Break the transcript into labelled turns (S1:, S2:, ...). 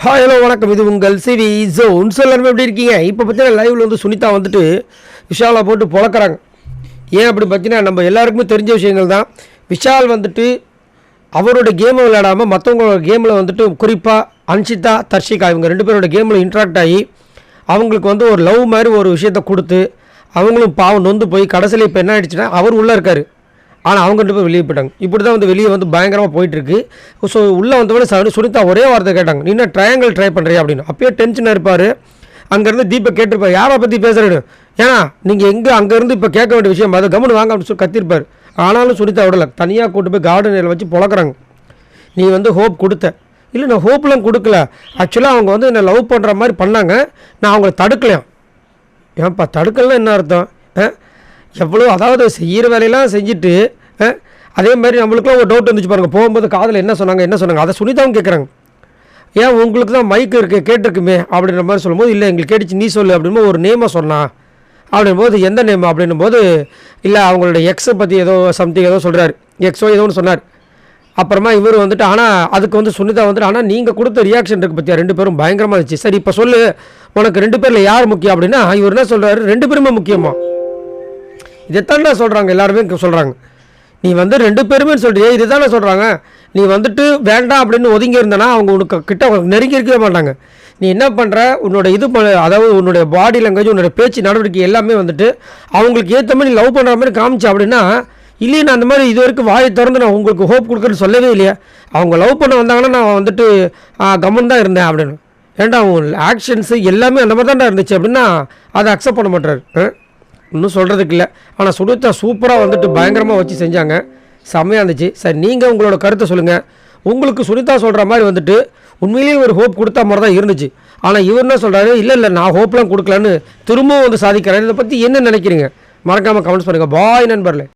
S1: Hi hello வணக்கம். இது உங்கள் சிவி ஜோன். எல்லாருமே எப்படி இருக்கீங்க? இப்போ பார்த்தீங்கன்னா லைவில் வந்து சுனிதா வந்துட்டு விஷாலை போட்டு பொழக்கிறாங்க. ஏன் அப்படி பார்த்தீங்கன்னா நம்ம எல்லாருக்குமே தெரிஞ்ச விஷயங்கள் தான். விஷால் வந்துட்டு அவரோட கேமை விளையாடாமல் மற்றவங்களோட கேமில் வந்துட்டு குறிப்பாக அன்ஷிதா தர்ஷிகா இவங்க 2 பேரோட கேமில் இன்ட்ராக்ட் ஆகி அவங்களுக்கு வந்து ஒரு லவ் மாதிரி ஒரு விஷயத்தை கொடுத்து அவங்களும் பாவம் நொந்து போய் கடைசியில் இப்போ என்ன ஆகிடுச்சுன்னா அவர் உள்ளே இருக்கார். ஆனால் அவங்க 2 பேர் வெளியே போயிட்டாங்க. இப்படி தான் வந்து வெளியே வந்து பயங்கரமாக போயிட்டுருக்கு. ஸோ உள்ளே வந்தவொடனே சுனிதா ஒரே வார்த்தை கேட்டாங்க, நீ என்ன ட்ரையாங்கிள் ட்ரை பண்ணுறியா அப்படின்னு. அப்பயே டென்ஷனாக இருப்பார். அங்கேருந்து தீபக் கேட்டிருப்பார், யாரை பற்றி பேசுகிறேன்னு. ஏன்னா நீங்கள் எங்கே அங்கேருந்து இப்போ கேட்க வேண்டிய விஷயம் அது கவனம் வாங்க அப்படின்னு சொல்லி கத்திருப்பார். ஆனாலும் சுனிதா விடலை, தனியாக கூட்டு போய் கார்டனில் வச்சு பொழக்கிறாங்க. நீ வந்து ஹோப் கொடுத்த. இல்லை நான் ஹோப்லாம் கொடுக்கல, ஆக்சுவலாக அவங்க வந்து என்னை லவ் பண்ணுற மாதிரி பண்ணாங்க, நான் அவங்கள தடுக்கலையாம். ஏன்ப்பா தடுக்கலாம் என்ன அர்த்தம்? எவ்வளோ அதாவது செய்கிற வேலையெல்லாம் செஞ்சுட்டு அதே மாதிரி நம்மளுக்குலாம் ஒரு டவுட் வந்துச்சு பாருங்கள். போகும்போது காதில் என்ன சொன்னாங்க அதை சுனிதாவும் கேட்குறாங்க. ஏன் உங்களுக்கு தான் மைக்கு இருக்குது கேட்டிருக்குமே அப்படின்ற மாதிரி சொல்லும்போது, இல்லை எங்களுக்கு கேட்டுச்சு நீ சொல்லு அப்படின்போது ஒரு நேமை சொன்னான் அப்படின்போது, எந்த நேம் அப்படின்னும்போது, இல்லை அவங்களோட எக்ஸை பற்றி ஏதோ சம்திங் ஏதோ சொல்கிறார், எக்ஸோ ஏதோ ஒன்று சொன்னார். அப்புறமா இவர் வந்துட்டு ஆனால் அதுக்கு வந்து சுனிதா வந்துட்டு ஆனால் நீங்கள் கொடுத்த ரியாக்ஷன் இருக்குது பற்றியா 2 பேரும் பயங்கரமாக இருந்துச்சு. சரி இப்போ சொல்லு உனக்கு 2 பேரில் யார் முக்கியம் அப்படின்னா இவர் என்ன சொல்கிறாரு, 2 பேருமே முக்கியமா? இதைத்தானே சொல்கிறாங்க எல்லாருமே சொல்கிறாங்க. நீ வந்து 2 பேருமே சொல்கிறியே இதை தானே சொல்கிறாங்க. நீ வந்துட்டு வேண்டாம் அப்படின்னு ஒதுங்கி இருந்தனா அவங்க உனக்கு கிட்ட நெருங்கி இருக்கவே மாட்டாங்க. நீ என்ன பண்ணுற, உன்னோட அதாவது உன்னுடைய பாடி லாங்குவேஜ் உன்னோட பேச்சு நடவடிக்கை எல்லாமே வந்துட்டு அவங்களுக்கு ஏற்ற மாதிரி லவ் பண்ணுற மாதிரி காமிச்சு அப்படின்னா, இல்லையே நான் அந்த மாதிரி இது வரைக்கும் வாயை திறந்து நான் உங்களுக்கு ஹோப் கொடுக்குறேன்னு சொல்லவே இல்லையா. அவங்க லவ் பண்ண வந்தாங்கன்னா நான் வந்துட்டு கம்மன் தான் இருந்தேன் அப்படின்னு. ஏன்டா அவங்க ஆக்ஷன்ஸு எல்லாமே அந்த மாதிரி தான்டா இருந்துச்சு அப்படின்னா அதை அக்செப்ட் பண்ண மாட்டார். இன்னும் சொல்கிறதுக்கு இல்லை. ஆனால் சுனிதா சூப்பராக வந்துட்டு பயங்கரமாக வச்சு செஞ்சாங்க, செம்மையாக இருந்துச்சு. சரி நீங்கள் உங்களோட கருத்தை சொல்லுங்கள். உங்களுக்கு சுனிதா சொல்கிற மாதிரி வந்துட்டு உண்மையிலேயே ஒரு ஹோப் கொடுத்தா மாதிரி தான் இருந்துச்சு. ஆனால் இவர் என்ன சொல்கிறாரு, இல்லை நான் ஹோப்லாம் கொடுக்கலன்னு திரும்பவும் வந்து சாதிக்கிறேன். இதை பற்றி என்ன நினைக்கிறீங்க? மறக்காமல் கமெண்ட்ஸ் பண்ணுங்கள். பாய் நண்பர்களே.